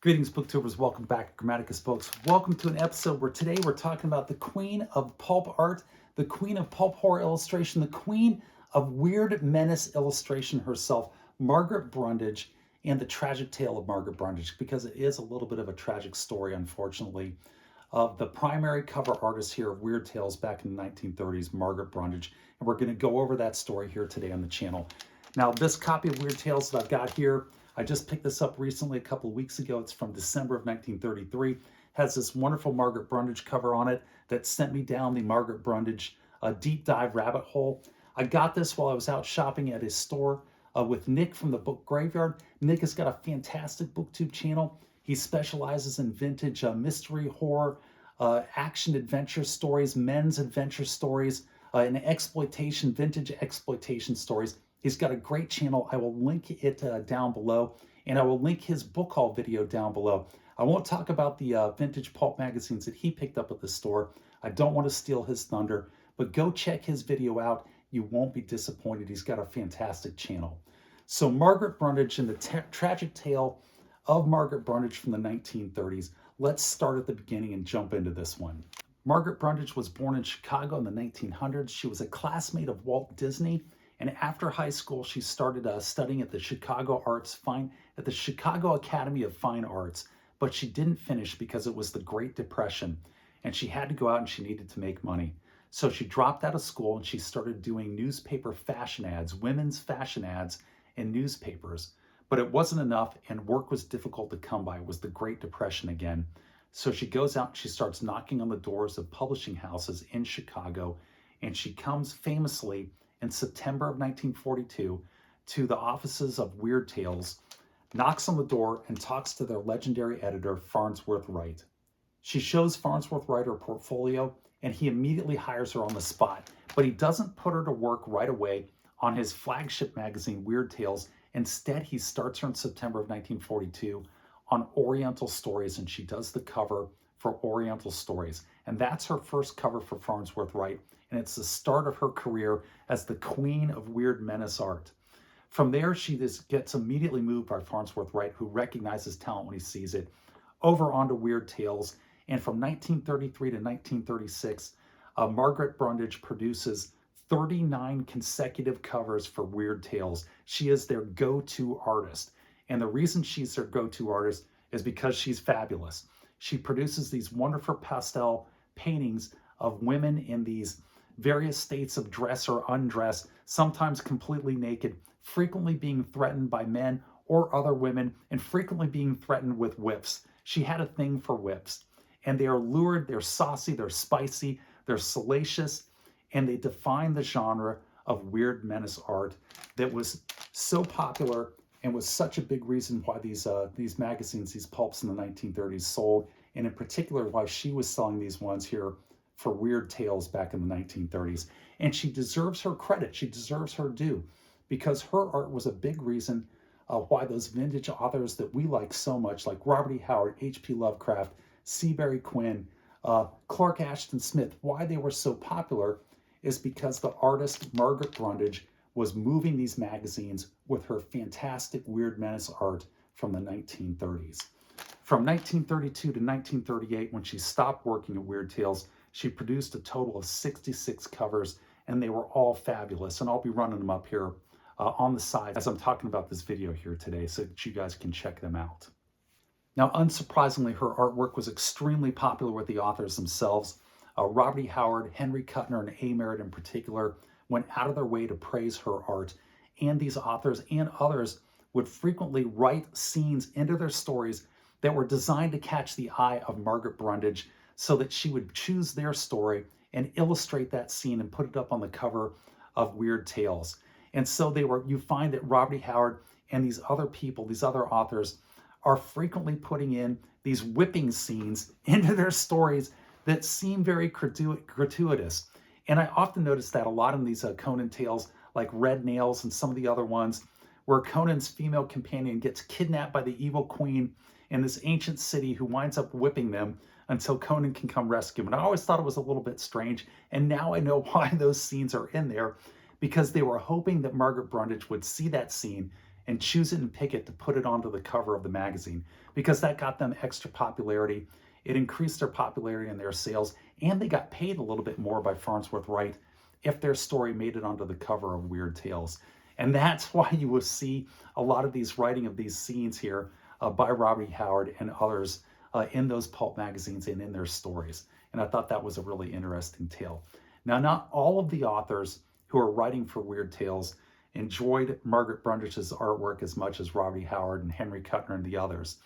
Greetings, booktubers. Welcome back to Grammaticus Books. Welcome to an episode where today we're talking about the queen of pulp art, the queen of pulp horror illustration, the queen of Weird-Menace illustration herself, Margaret Brundage, and the tragic tale of Margaret Brundage, because it is a little bit of a tragic story, unfortunately, of the primary cover artist here of Weird Tales back in the 1930s, Margaret Brundage. And we're going to go over that story here today on the channel. Now, this copy of Weird Tales that I've got here, I just picked this up recently a couple of weeks ago. It's from December of 1933. Has this wonderful Margaret Brundage cover on it that sent me down the Margaret Brundage deep dive rabbit hole. I got this while I was out shopping at his store with Nick from the Book Graveyard. Nick has got a fantastic booktube channel. He specializes in vintage mystery, horror, action adventure stories, men's adventure stories, and exploitation, vintage exploitation stories. He's got a great channel. I will link it down below, and I will link his book haul video down below. I won't talk about the vintage pulp magazines that he picked up at the store. I don't want to steal his thunder, but go check his video out. You won't be disappointed. He's got a fantastic channel. So Margaret Brundage and the tragic tale of Margaret Brundage from the 1930s. Let's start at the beginning and jump into this one. Margaret Brundage was born in Chicago in the 1900s. She was a classmate of Walt Disney. And after high school, she started studying at the Chicago Academy of Fine Arts, but she didn't finish because it was the Great Depression, and she had to go out and she needed to make money. So she dropped out of school and she started doing newspaper fashion ads, women's fashion ads in newspapers. But it wasn't enough, and work was difficult to come by. It was the Great Depression again. So she goes out and she starts knocking on the doors of publishing houses in Chicago, and she comes famously in September of 1942 to the offices of Weird Tales, knocks on the door, and talks to their legendary editor, Farnsworth Wright. She shows Farnsworth Wright her portfolio, and he immediately hires her on the spot. But he doesn't put her to work right away on his flagship magazine, Weird Tales. Instead, he starts her in September of 1942 on Oriental Stories, and she does the cover for Oriental Stories. And that's her first cover for Farnsworth Wright. And it's the start of her career as the queen of Weird-Menace art. From there, she just gets immediately moved by Farnsworth Wright, who recognizes talent when he sees it, over onto Weird Tales. And from 1933 to 1936, Margaret Brundage produces 39 consecutive covers for Weird Tales. She is their go-to artist. And the reason she's their go-to artist is because she's fabulous. She produces these wonderful pastel paintings of women in these various states of dress or undress, sometimes completely naked, frequently being threatened by men or other women, and frequently being threatened with whips. She had a thing for whips. And they are lurid, they're saucy, they're spicy, they're salacious, and they define the genre of Weird-Menace art that was so popular and was such a big reason why these magazines, these pulps in the 1930s sold, and in particular why she was selling these ones here for Weird Tales back in the 1930s. And she deserves her credit. She deserves her due, because her art was a big reason why those vintage authors that we like so much, like Robert E. Howard, H.P. Lovecraft, Seabury Quinn, Clark Ashton Smith, why they were so popular is because the artist Margaret Brundage was moving these magazines with her fantastic Weird-Menace art from the 1930s. From 1932 to 1938, when she stopped working at Weird Tales, she produced a total of 66 covers, and they were all fabulous. And I'll be running them up here on the side as I'm talking about this video here today, so that you guys can check them out. Now, unsurprisingly, her artwork was extremely popular with the authors themselves. Robert E. Howard, Henry Kuttner, and A. Merritt in particular went out of their way to praise her art. And these authors and others would frequently write scenes into their stories that were designed to catch the eye of Margaret Brundage, so that she would choose their story and illustrate that scene and put it up on the cover of Weird Tales. And so you find that Robert E. Howard and these other people, these other authors, are frequently putting in these whipping scenes into their stories that seem very gratuitous. And I often notice that a lot in these Conan tales, like Red Nails and some of the other ones, where Conan's female companion gets kidnapped by the evil queen in this ancient city, who winds up whipping them until Conan can come rescue him. And I always thought it was a little bit strange. And now I know why those scenes are in there, because they were hoping that Margaret Brundage would see that scene and choose it and pick it to put it onto the cover of the magazine, because that got them extra popularity. It increased their popularity and their sales, and they got paid a little bit more by Farnsworth Wright if their story made it onto the cover of Weird Tales. And that's why you will see a lot of these writing of these scenes here by Robert E. Howard and others in those pulp magazines and in their stories. And I thought that was a really interesting tale. Now, not all of the authors who are writing for Weird Tales enjoyed Margaret Brundage's artwork as much as Robert E. Howard and Henry Kuttner and the others.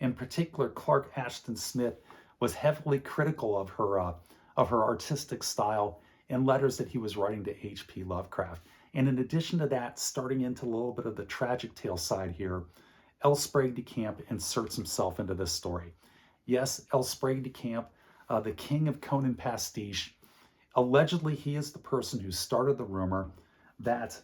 In particular, Clark Ashton Smith was heavily critical of her artistic style in letters that he was writing to H.P. Lovecraft. And in addition to that, starting into a little bit of the tragic tale side here, L. Sprague de Camp inserts himself into this story. Yes, L. Sprague de Camp, the king of Conan pastiche, allegedly he is the person who started the rumor that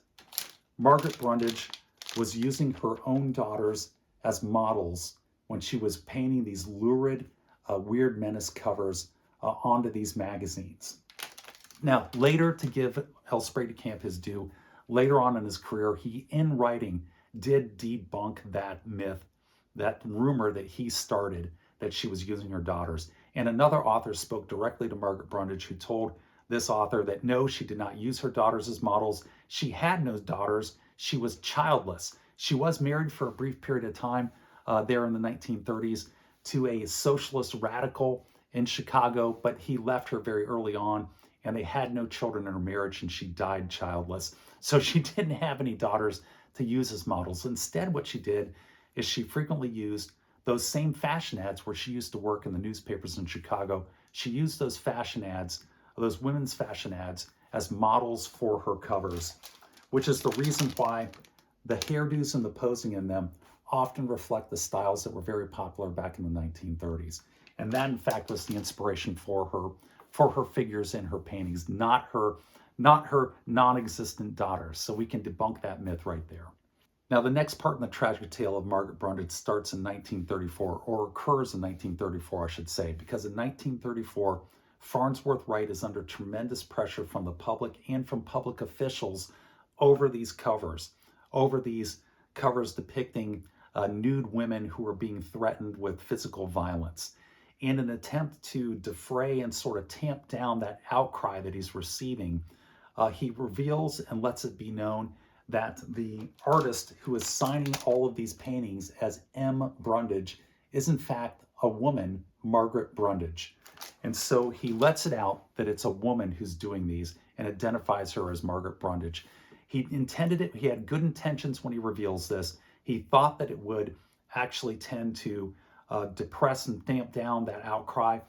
Margaret Brundage was using her own daughters as models when she was painting these lurid Weird-Menace covers onto these magazines. Now, later, to give L. Sprague de Camp his due, later on in his career, he, in writing, did debunk that myth, that rumor that he started, that she was using her daughters. And another author spoke directly to Margaret Brundage, who told this author that no, she did not use her daughters as models. She had no daughters. She was childless. She was married for a brief period of time there in the 1930s to a socialist radical in Chicago, but he left her very early on, and they had no children in her marriage, and she died childless. So she didn't have any daughters to use as models. Instead, what she did is she frequently used those same fashion ads where she used to work in the newspapers in Chicago. She used those fashion ads, those women's fashion ads, as models for her covers, which is the reason why the hairdos and the posing in them often reflect the styles that were very popular back in the 1930s. And that, in fact, was the inspiration for her figures in her paintings, not her non-existent daughters. So we can debunk that myth right there. Now, the next part in the tragic tale of Margaret Brundage starts in 1934, or occurs in 1934, I should say, because in 1934, Farnsworth Wright is under tremendous pressure from the public and from public officials over these covers depicting nude women who are being threatened with physical violence. In an attempt to defray and sort of tamp down that outcry that he's receiving, he reveals and lets it be known that the artist who is signing all of these paintings as M. Brundage is in fact a woman, Margaret Brundage. And so he lets it out that it's a woman who's doing these and identifies her as Margaret Brundage. He intended it, he had good intentions when he reveals this. He thought that it would actually tend to depress and damp down that outcry,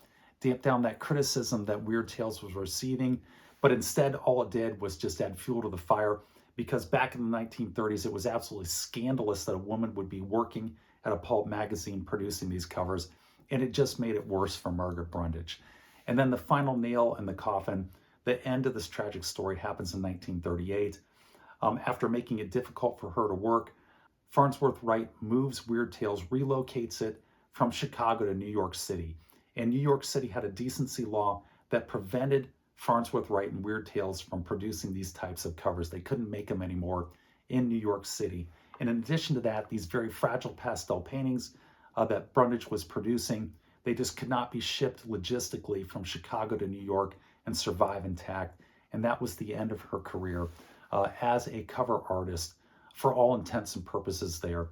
damp down that criticism that Weird Tales was receiving. But instead, all it did was just add fuel to the fire, because back in the 1930s, it was absolutely scandalous that a woman would be working at a pulp magazine producing these covers, and it just made it worse for Margaret Brundage. And then the final nail in the coffin, the end of this tragic story, happens in 1938. After making it difficult for her to work, Farnsworth Wright moves Weird Tales, relocates it from Chicago to New York City. And New York City had a decency law that prevented Farnsworth Wright and Weird Tales from producing these types of covers. They couldn't make them anymore in New York City. And in addition to that, these very fragile pastel paintings that Brundage was producing, they just could not be shipped logistically from Chicago to New York and survive intact. And that was the end of her career as a cover artist for all intents and purposes there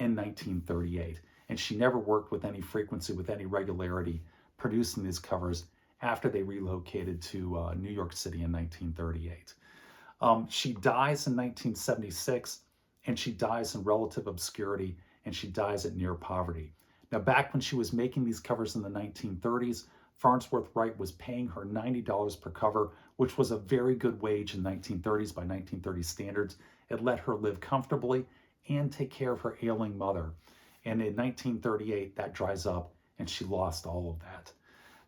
in 1938. And she never worked with any frequency, with any regularity, producing these covers after they relocated to New York City in 1938. She dies in 1976, and she dies in relative obscurity, and she dies at near poverty. Now, back when she was making these covers in the 1930s, Farnsworth Wright was paying her $90 per cover, which was a very good wage in 1930s by 1930 standards. It let her live comfortably and take care of her ailing mother. And in 1938, that dries up, and she lost all of that.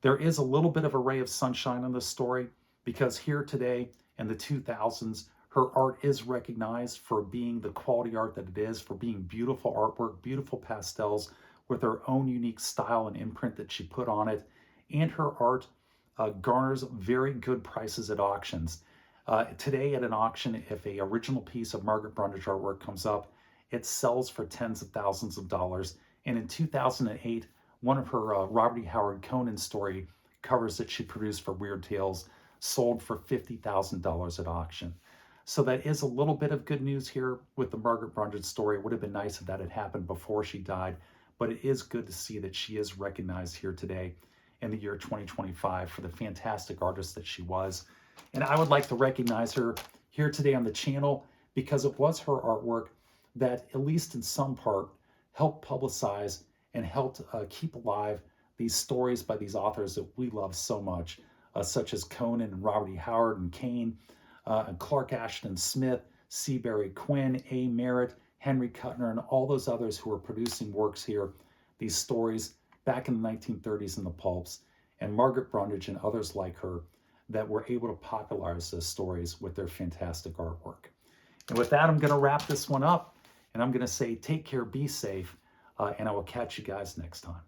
There is a little bit of a ray of sunshine in this story, because here today in the 2000s, her art is recognized for being the quality art that it is, for being beautiful artwork, beautiful pastels with her own unique style and imprint that she put on it. And her art garners very good prices at auctions. Today at an auction, if an original piece of Margaret Brundage artwork comes up It sells for tens of thousands of dollars. And in 2008, one of her Robert E. Howard Conan story covers that she produced for Weird Tales sold for $50,000 at auction. So that is a little bit of good news here with the Margaret Brundage story. It would have been nice if that had happened before she died, but it is good to see that she is recognized here today in the year 2025 for the fantastic artist that she was. And I would like to recognize her here today on the channel because it was her artwork that, at least in some part, helped publicize and helped keep alive these stories by these authors that we love so much, such as Conan and Robert E. Howard and Kane, and Clark Ashton Smith, Seabury Quinn, A. Merritt, Henry Kuttner, and all those others who were producing works here, these stories back in the 1930s in the pulps, and Margaret Brundage and others like her that were able to popularize those stories with their fantastic artwork. And with that, I'm going to wrap this one up, and I'm going to say take care, be safe, and I will catch you guys next time.